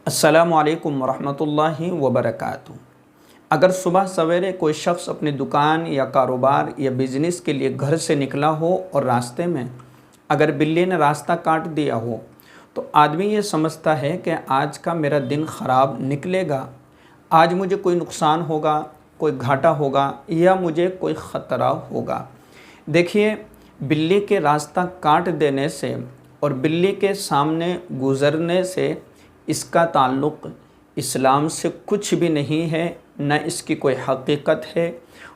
السلام علیکم ورحمۃ اللہ وبرکاتہ۔ اگر صبح سویرے کوئی شخص اپنی دکان یا کاروبار یا بزنس کے لیے گھر سے نکلا ہو اور راستے میں اگر بلی نے راستہ کاٹ دیا ہو تو آدمی یہ سمجھتا ہے کہ آج کا میرا دن خراب نکلے گا، آج مجھے کوئی نقصان ہوگا، کوئی گھاٹا ہوگا یا مجھے کوئی خطرہ ہوگا۔ دیکھیے، بلی کے راستہ کاٹ دینے سے اور بلی کے سامنے گزرنے سے اس کا تعلق اسلام سے کچھ بھی نہیں ہے، نہ اس کی کوئی حقیقت ہے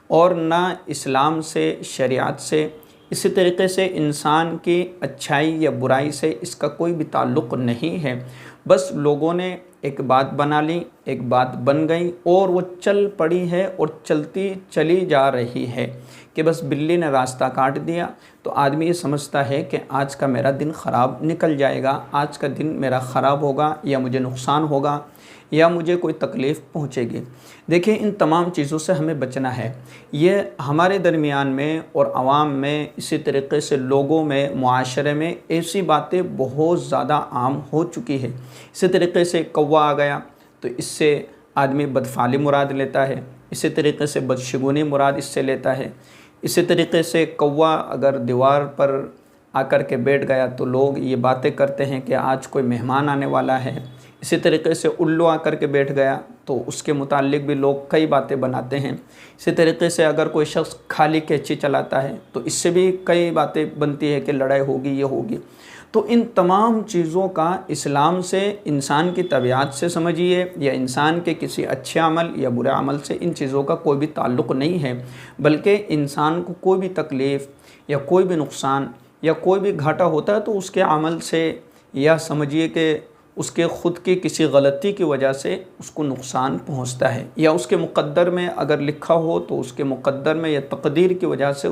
اور نہ اسلام سے، شریعت سے۔ اسی طریقے سے انسان کی اچھائی یا برائی سے اس کا کوئی بھی تعلق نہیں ہے۔ بس لوگوں نے ایک بات بنا لی، ایک بات بن گئی اور وہ چل پڑی ہے اور چلتی چلی جا رہی ہے کہ بس بلی نے راستہ کاٹ دیا تو آدمی یہ سمجھتا ہے کہ آج کا میرا دن خراب نکل جائے گا، آج کا دن میرا خراب ہوگا یا مجھے نقصان ہوگا یا مجھے کوئی تکلیف پہنچے گی۔ دیکھیں، ان تمام چیزوں سے ہمیں بچنا ہے۔ یہ ہمارے درمیان میں اور عوام میں، اسی طریقے سے لوگوں میں، معاشرے میں ایسی باتیں بہت زیادہ عام ہو چکی ہے۔ اسی طریقے سے کوا آ گیا تو اس سے آدمی بدفعلی مراد لیتا ہے، اسی طریقے سے بدشگونی مراد اس سے لیتا ہے۔ اسی طریقے سے کوا اگر دیوار پر آ کر کے بیٹھ گیا تو لوگ یہ باتیں کرتے ہیں کہ آج کوئی مہمان آنے والا ہے۔ اسی طریقے سے الو آ کر کے بیٹھ گیا تو اس کے متعلق بھی لوگ کئی باتیں بناتے ہیں۔ اسی طریقے سے اگر کوئی شخص خالی قینچی چلاتا ہے تو اس سے بھی کئی باتیں بنتی ہے کہ لڑائی ہوگی، یہ ہوگی۔ تو ان تمام چیزوں کا اسلام سے، انسان کی طبیعت سے سمجھیے یا انسان کے کسی اچھے عمل یا برے عمل سے ان چیزوں کا کوئی بھی تعلق نہیں ہے، بلکہ انسان کو کوئی بھی تکلیف یا کوئی بھی نقصان یا کوئی بھی گھاٹا ہوتا ہے تو اس کے عمل سے، یا سمجھیے کہ اس کے خود کی کسی غلطی کی وجہ سے اس کو نقصان پہنچتا ہے، یا اس کے مقدر میں اگر لکھا ہو تو اس کے مقدر میں یا تقدیر کی وجہ سے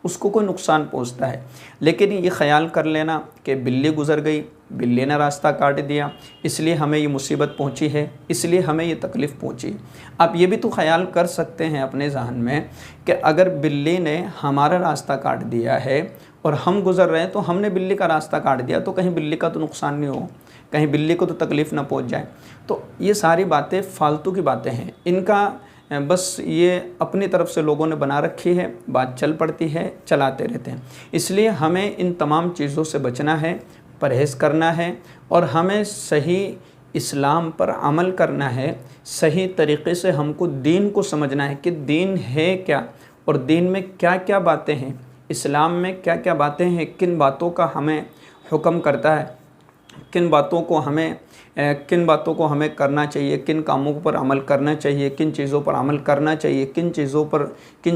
اس کو کوئی نقصان پہنچتا ہے۔ لیکن یہ خیال کر لینا کہ بلی گزر گئی، بلی نے راستہ کاٹ دیا، اس لیے ہمیں یہ مصیبت پہنچی ہے، اس لیے ہمیں یہ تکلیف پہنچی۔ آپ یہ بھی تو خیال کر سکتے ہیں اپنے ذہن میں کہ اگر بلی نے ہمارا راستہ کاٹ دیا ہے اور ہم گزر رہے ہیں تو ہم نے بلی کا راستہ کاٹ دیا تو کہیں بلی کا تو نقصان نہیں ہو، کہیں بلی کو تو تکلیف نہ پہنچ جائے۔ تو یہ ساری باتیں فالتو کی باتیں ہیں، ان کا بس یہ اپنی طرف سے لوگوں نے بنا رکھی ہے، بات چل پڑتی ہے، چلاتے رہتے ہیں۔ اس لیے ہمیں ان تمام چیزوں سے بچنا ہے، پرہیز کرنا ہے اور ہمیں صحیح اسلام پر عمل کرنا ہے۔ صحیح طریقے سے ہم کو دین کو سمجھنا ہے کہ دین ہے کیا اور دین میں کیا کیا باتیں ہیں، اسلام میں کیا کیا باتیں ہیں، کن باتوں کا ہمیں حکم کرتا ہے، کن باتوں کو ہمیں کرنا چاہیے، کن کاموں پر عمل کرنا چاہیے، کن چیزوں پر عمل کرنا چاہیے، کن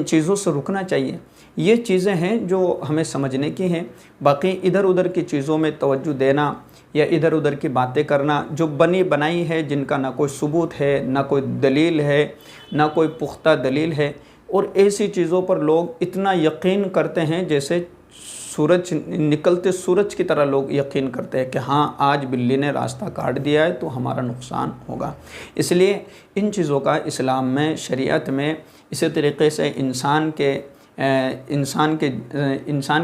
چیزوں سے رکنا چاہیے۔ یہ چیزیں ہیں جو ہمیں سمجھنے کی ہیں۔ باقی ادھر ادھر کی چیزوں میں توجہ دینا یا ادھر ادھر کی باتیں کرنا جو بنی بنائی ہے، جن کا نہ کوئی ثبوت ہے، نہ کوئی دلیل ہے، نہ کوئی پختہ دلیل ہے، اور ایسی چیزوں پر لوگ اتنا یقین کرتے ہیں جیسے نکلتے سورج کی طرح لوگ یقین کرتے ہیں کہ ہاں آج بلی نے راستہ کاٹ دیا ہے تو ہمارا نقصان ہوگا۔ اس لیے ان چیزوں کا اسلام میں، شریعت میں، اسی طریقے سے انسان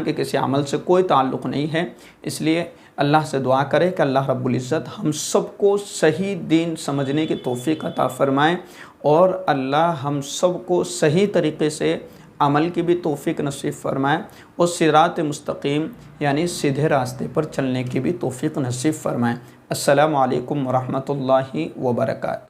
کے کسی عمل سے کوئی تعلق نہیں ہے۔ اس لیے اللہ سے دعا کرے کہ اللہ رب العزت ہم سب کو صحیح دین سمجھنے کی توفیق عطا فرمائے اور اللہ ہم سب کو صحیح طریقے سے عمل کی بھی توفیق نصیب فرمائے اور صراط مستقیم یعنی سیدھے راستے پر چلنے کی بھی توفیق نصیب فرمائے۔ السلام علیکم ورحمۃ اللہ وبرکاتہ۔